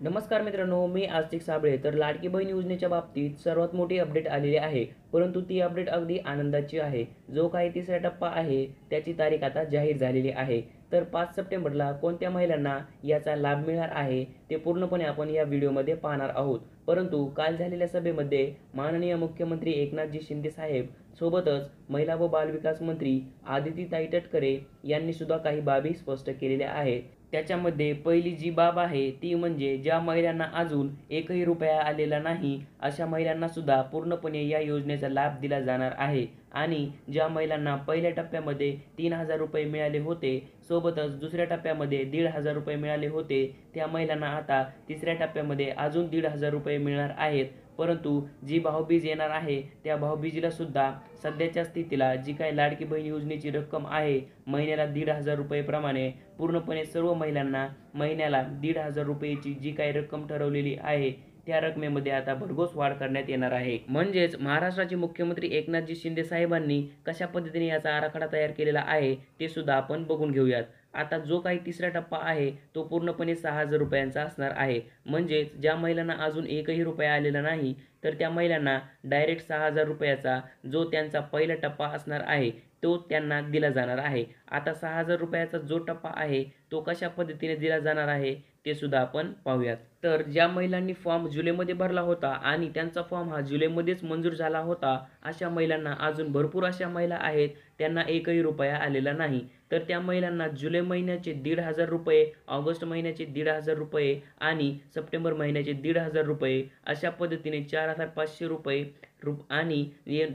नमस्कार मित्रांनो, मी आस्तिक साबळे. तर लाडकी बहीण योजनेच्या बाबतीत सर्वात मोठी अपडेट आलेली आहे. परंतु ती अपडेट अगदी आनंदाची आहे. जो काही तिसरा टप्पा आहे त्याची तारीख आता जाहीर झालेली आहे. तर 5 सप्टेंबरला कोणत्या महिलांना याचा लाभ मिळणार आहे ते पूर्णपणे आपण या व्हिडिओमध्ये पाहणार आहोत. परंतु काल झालेल्या सभेमध्ये माननीय मुख्यमंत्री एकनाथजी शिंदे साहेब सोबतच महिला व बालविकास मंत्री आदितीताई तटकरे यांनी सुद्धा काही बाबी स्पष्ट केलेल्या आहेत. त्याच्यामध्ये पहिली जी बाब आहे ती म्हणजे ज्या महिलांना अजून एकही रुपया आलेला नाही अशा महिलांना सुद्धा पूर्णपणे या योजनेचा लाभ दिला जाणार आहे. आणि ज्या महिलांना पहिल्या टप्प्यामध्ये 3,000 रुपये मिळाले होते, सोबतच दुसऱ्या टप्प्यामध्ये 1,500 रुपये मिळाले होते, त्या महिलांना आता तिसऱ्या टप्प्यामध्ये अजून 1,500 रुपये मिळणार आहेत. परंतु जी भाऊबीज येणार आहे त्या भाऊबीजेला सुद्धा सध्याच्या स्थितीला जी काही लाडकी बहीण योजनेची रक्कम आहे महिन्याला 1,500 रुपये प्रमाणे पूर्णपणे सर्व महिलांना महिन्याला 1,500 रुपयेची जी काही रक्कम ठरवलेली आहे त्या रकमेमध्ये आता भरघोस वाढ करण्यात येणार आहे. म्हणजेच महाराष्ट्राचे मुख्यमंत्री एकनाथजी शिंदे साहेबांनी कशा पद्धतीने याचा आराखडा तयार केलेला आहे ते सुद्धा आपण बघून घेऊयात. आता जो काही तिसरा टप्पा आहे तो पूर्णपणे 6,000 रुपयांचा असणार आहे. म्हणजेच ज्या महिलांना अजून एकही रुपया आलेला नाही तर त्या महिलांना डायरेक्ट 6,000 रुपयाचा जो त्यांचा पहिला टप्पा असणार आहे तो त्यांना दिला जाणार आहे. आता 6,000 रुपयाचा जो टप्पा आहे तो कशा पद्धतीने दिला जाणार आहे ते सुद्धा आपण पाहूयात. तर ज्या महिलांनी फॉर्म जुलैमध्ये भरला होता आणि त्यांचा फॉर्म हा जुलैमध्येच मंजूर झाला होता अशा महिलांना, अजून भरपूर अशा महिला आहेत त्यांना एकही रुपया आलेला नाही, तर त्या महिलांना जुलै महिन्याचे 1,500 रुपये, ऑगस्ट महिन्याचे 1,500 रुपये आणि सप्टेंबर महिन्याचे 1,500 रुपये अशा पद्धतीने 4,500 रुपये आणि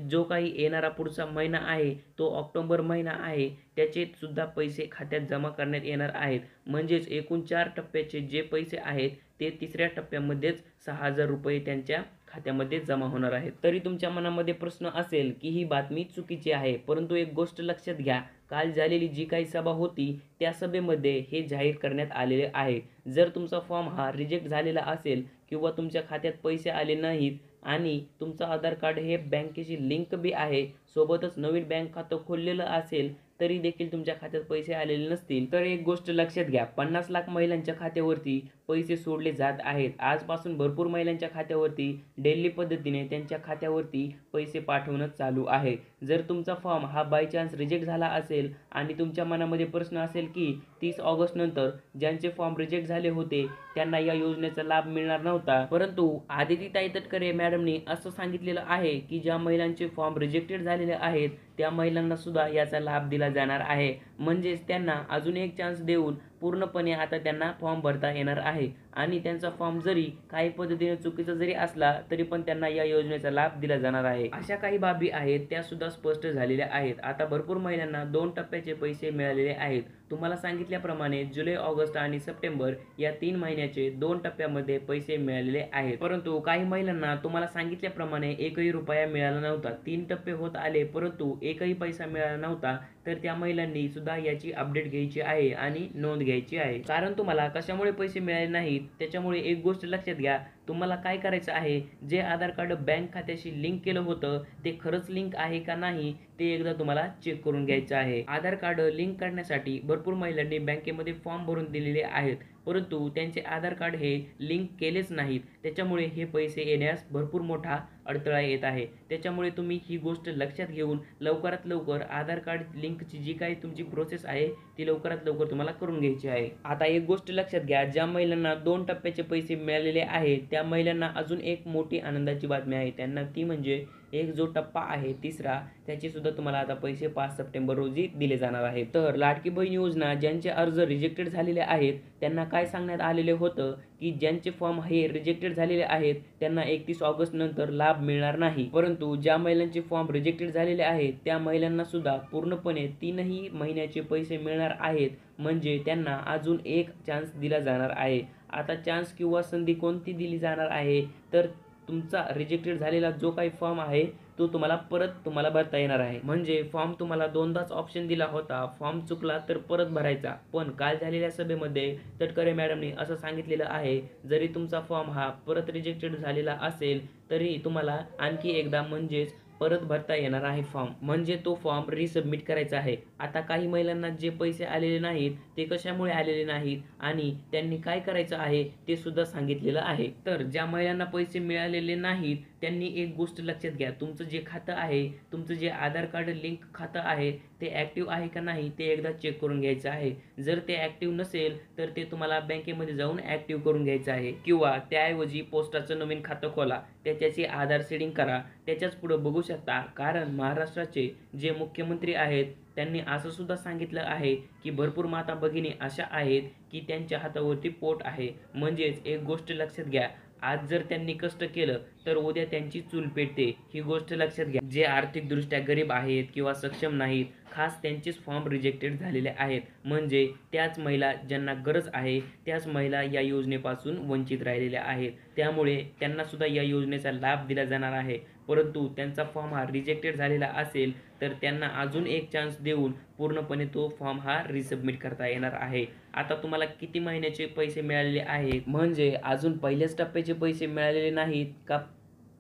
जो काही येणारा पुढचा महिना आहे तो ऑक्टोबर महिना आहे त्याचे सुद्धा पैसे खात्यात जमा करण्यात येणार आहेत. म्हणजेच एकूण 4 टप्प्याचे जे पैसे आहेत ते तिसऱ्या टप्प्यामध्येच 6,000 रुपये त्यांच्या खात्यामध्ये जमा होणार आहेत. तरी तुमच्या मनामध्ये प्रश्न असेल की ही बातमी चुकीची आहे, परंतु एक गोष्ट लक्षात घ्या, काल झालेली जी काही सभा होती त्या सभेमध्ये हे जाहीर करण्यात आलेले आहे. जर तुमचा फॉर्म हा रिजेक्ट झालेला असेल किंवा तुमच्या खात्यात पैसे आले नाहीत आणि तुमचं आधार कार्ड हे बँकेशी लिंक बी आहे, सोबतच नवीन बँक खातं खोललेलं असेल तरी देखील तुमच्या खात्यात पैसे आलेले नसतील तर एक गोष्ट लक्षात घ्या, 50 लाख महिलांच्या खात्यावरती पैसे सोडले जात आहेत. आजपासून भरपूर महिलांच्या खात्यावरती डेली पद्धतीने त्यांच्या खात्यावरती पैसे पाठवणं चालू आहे. जर तुमचा फॉर्म हा बाय चान्स रिजेक्ट झाला असेल आणि तुमच्या मनामध्ये प्रश्न असेल की 30 ऑगस्ट नंतर ज्यांचे फॉर्म रिजेक्ट झाले होते त्यांना या योजनेचा लाभ मिळणार नव्हता, परंतु आदितीताई तटकरे मॅडमनी असं सांगितलेलं आहे की ज्या महिलांचे फॉर्म रिजेक्टेड झालेले आहेत त्या महिलांना सुद्धा याचा लाभ दिला जाणार आहे. म्हणजेच त्यांना अजून एक चान्स देऊन पूर्णपणे आता त्यांना फॉर्म भरता येणार आहे आणि त्यांचा फॉर्म जरी काही पद्धतीने चुकीचा जरी असला तरी पण त्यांना या योजनेचा लाभ दिला जाणार आहे. अशा काही बाबी आहेत त्या सुद्धा स्पष्ट झालेल्या आहेत. आता भरपूर महिलांना 2 टप्प्याचे पैसे मिळालेले आहेत. तुम्हाला सांगितल्याप्रमाणे जुलै, ऑगस्ट आणि सप्टेंबर या 3 महिन्याचे 2 टप्प्यामध्ये पैसे मिळालेले आहेत. परंतु काही महिलांना तुम्हाला सांगितल्याप्रमाणे एकही रुपया मिळाला नव्हता. 3 टप्पे होत आले परंतु एकही पैसा मिळाला नव्हता, तर त्या महिलांनी सुद्धा याची अपडेट घ्यायची आहे आणि नोंद घ्यायची आहे. कारण तुम्हाला कशामुळे पैसे मिळाले नाहीत त्याच्यामुळे एक गोष्ट लक्षात घ्या, तुम्हाला काय करायचं आहे, जे आधार कार्ड बँक खात्याशी लिंक केलं होतं ते खरंच लिंक आहे का नाही ते एकदा तुम्हाला चेक करून घ्यायचं आहे. आधार कार्ड लिंक करण्यासाठी भरपूर महिलांनी बँकेमध्ये फॉर्म भरून दिलेले आहेत, परंतु त्यांचे आधार कार्ड हे लिंक केलेच नाहीत. त्याच्यामुळे हे पैसे येण्यास भरपूर मोठा अडथळा येत आहे. त्याच्यामुळे तुम्ही ही गोष्ट लक्षात घेऊन लवकरात लवकर आधार कार्ड लिंकची जी काही तुमची प्रोसेस आहे ती लवकरात लवकर तुम्हाला करून घ्यायची आहे. आता एक गोष्ट लक्षात घ्या, ज्या महिलांना 2 टप्प्याचे पैसे मिळालेले आहेत त्या महिलांना अजून एक मोठी आनंदाची बातमी आहे. त्यांना ती म्हणजे एक जो टप्पा आहे तिसरा, त्याचे सुद्धा तुम्हाला आता पैसे 5 सप्टेंबर रोजी दिले जाणार आहेत. तर लाडकी बहीण योजना ज्यांचे अर्ज रिजेक्टेड झालेले आहेत त्यांना काय सांगण्यात आलेले होतं की ज्यांचे फॉर्म हे रिजेक्टेड झालेले आहेत त्यांना 31 ऑगस्ट नंतर लाभ मिळणार नाही, परंतु ज्या महिलांचे फॉर्म रिजेक्टेड झालेले आहेत त्या महिलांना सुद्धा पूर्णपणे 3ही महिन्याचे पैसे मिळणार आहेत. म्हणजे त्यांना अजून एक चान्स दिला जाणार आहे. आता चान्स किंवा संधी कोणती दिली जाणार आहे, तर तुमचा रिजेक्टेड झालेला जो काही फॉर्म आहे तो तुम्हाला भरता येणार आहे. म्हणजे फॉर्म तुम्हाला 2दाच ऑप्शन दिला होता, फॉर्म चुकला तर परत भरायचा. पण काल झालेल्या सभेमध्ये तटकरे मॅडमनी असं सांगितलेलं आहे, जरी तुमचा फॉर्म हा परत रिजेक्टेड झालेला असेल तरी तुम्हाला आणखी एकदा म्हणजेच परत भरता येणार आहे फॉर्म, म्हणजे तो फॉर्म रिसबमिट करायचा आहे. आता काही महिलांना जे पैसे आलेले नाहीत ते कशामुळे आलेले नाहीत आणि त्यांनी काय करायचं आहे ते सुद्धा सांगितलेलं आहे. तर ज्या महिलांना पैसे मिळालेले नाहीत त्यांनी एक गोष्ट लक्षात घ्या, तुमचं जे खातं आहे, तुमचं जे आधार कार्ड लिंक खातं आहे ते ॲक्टिव्ह आहे का नाही ते एकदा चेक करून घ्यायचं आहे. जर ते ॲक्टिव्ह नसेल तर ते तुम्हाला बँकेमध्ये जाऊन ॲक्टिव्ह करून घ्यायचं आहे किंवा त्याऐवजी पोस्टाचं नवीन खातं खोला, त्याच्याची आधार सीडिंग करा. त्याच्याच पुढं बघू शकता, कारण महाराष्ट्राचे जे मुख्यमंत्री आहेत त्यांनी असं सुद्धा सांगितलं आहे की भरपूर माता भगिनी अशा आहेत की त्यांच्या हातावरती पोट आहे. म्हणजेच एक गोष्ट लक्षात घ्या, आज जर त्यांनी कष्ट केलं तर उद्या त्यांची चूल पेटते, ही गोष्ट लक्षात घ्या. जे आर्थिकदृष्ट्या गरीब आहेत किंवा सक्षम नाहीत, खास त्यांचेच फॉर्म रिजेक्टेड झालेले आहेत. म्हणजे त्याच महिला ज्यांना गरज आहे त्याच महिला या योजनेपासून वंचित राहिलेल्या आहेत. त्यामुळे त्यांना सुद्धा या योजनेचा लाभ दिला जाणार आहे. परंतु त्यांचा फॉर्म हा रिजेक्टेड झालेला असेल तर त्यांना अजून एक चान्स देऊन पूर्णपणे तो फॉर्म हा रिसबमिट करता येणार आहे. आता तुम्हाला किती महिन्याचे पैसे मिळालेले आहेत, म्हणजे अजून पहिल्याच टप्प्याचे पैसे मिळालेले नाहीत का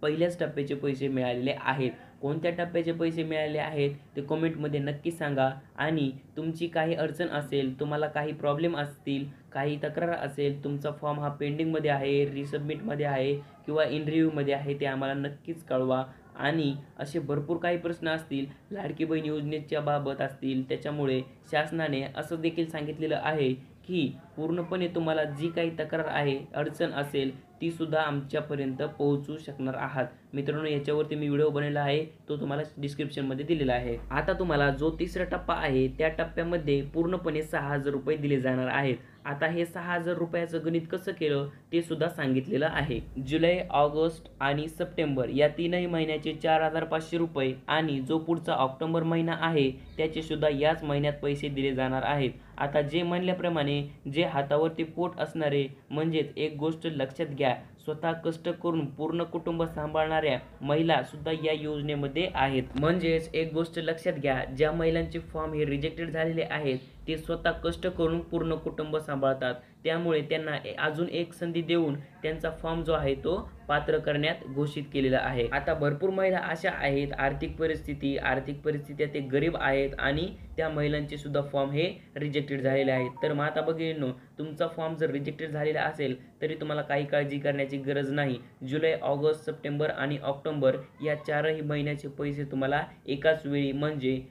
पहिल्याच टप्प्याचे पैसे मिळालेले आहेत? कोणत्या टप्प्याचे पैसे मिळाले आहेत ते कमेंटमध्ये नक्की सांगा. आणि तुमची काही अडचण असेल, तुम्हाला काही प्रॉब्लेम असतील, काही तक्रार असेल, तुमचा फॉर्म हा पेंडिंगमध्ये आहे, रिसबमिटमध्ये आहे किंवा इन रिव्ह्यूमध्ये आहे, ते आम्हाला नक्कीच कळवा. आणि असे भरपूर काही प्रश्न असतील, लाडकी बहीण योजनेच्या बाबत असतील, त्याच्यामुळे शासनाने असं देखील सांगितलेलं आहे की पूर्णपणे तुम्हाला जी काही तक्रार आहे, अडचण असेल ती सुद्धा आमच्यापर्यंत पोहोचू शकणार आहात. मित्रांनो, याच्यावरती मी व्हिडिओ बनवला आहे, तो तुम्हाला डिस्क्रिप्शनमध्ये दिलेला आहे. आता तुम्हाला जो तिसरा टप्पा आहे त्या टप्प्यामध्ये पूर्णपणे 6,000 रुपये दिले जाणार आहेत. आता हे 6,000 रुपयाचं गणित कसं केलं ते सुद्धा सांगितलेलं आहे. जुलै, ऑगस्ट आणि सप्टेंबर या तीनही महिन्याचे 4,500 रुपये आणि जो पुढचा ऑक्टोबर महिना आहे त्याचे सुद्धा याच महिन्यात पैसे दिले जाणार आहेत. आता जे म्हणल्याप्रमाणे जे हातावरती पोट असणारे, म्हणजेच एक गोष्ट लक्षात घ्या, स्वतः कष्ट करून पूर्ण कुटुंब सांभाळणाऱ्या महिला सुद्धा या योजनेमध्ये आहेत. म्हणजेच एक गोष्ट लक्षात घ्या, ज्या महिलांचे फॉर्म हे रिजेक्टेड झालेले आहेत ते स्वतः कष्ट करून पूर्ण कुटुंब सांभाळतात. त्यामुळे त्यांना अजून एक संधी देऊन त्यांचा फॉर्म जो आहे तो पात्र करण्यात घोषित केलेला आहे. आता भरपूर महिला अशा आहेत, आर्थिक परिस्थिती ते गरीब आहेत आणि त्या महिलांचे सुद्धा फॉर्म हे रिजेक्टेड झालेले आहेत. तर माता भगिनींनो, तुमचा फॉर्म जर रिजेक्टेड झालेला असेल तरी तुम्हाला काही काळजी करण्याची गरज नाही. जुलै, ऑगस्ट, सप्टेंबर आणि ऑक्टोबर या 4ही महिन्याचे पैसे तुम्हाला एकाच वेळी, म्हणजे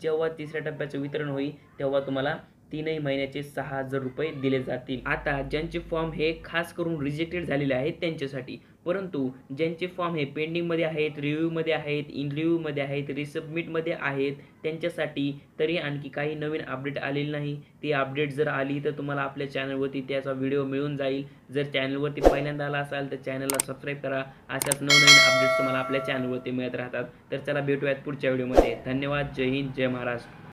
जेव्हा तिसऱ्या टप्प्याचं वितरण होईल तेव्हा तुम्हाला तीनही महिन्याचे 6,000 रुपये दिले जातील. आता ज्यांचे फॉर्म हे खास करून रिजेक्टेड झालेले आहेत त्यांच्यासाठी, परंतु ज्यांचे फॉर्म हे पेंडिंगमध्ये आहेत, रिव्ह्यूमध्ये आहेत, इन रिव्ह्यूमध्ये आहेत, रिसबमिटमध्ये आहेत, त्यांच्यासाठी तरी आणखी काही नवीन अपडेट आलेली नाही. ती अपडेट जर आली तर तुम्हाला आपल्या चॅनलवरती त्याचा व्हिडिओ मिळून जाईल. जर चॅनलवरती पहिल्यांदा आला असाल तर चॅनलला सबस्क्राईब करा. अशाच नवनवीन अपडेट्स तुम्हाला आपल्या चॅनलवरती मिळत राहतात. तर चला भेटूयात पुढच्या व्हिडिओमध्ये. धन्यवाद. जय हिंद, जय महाराष्ट्र.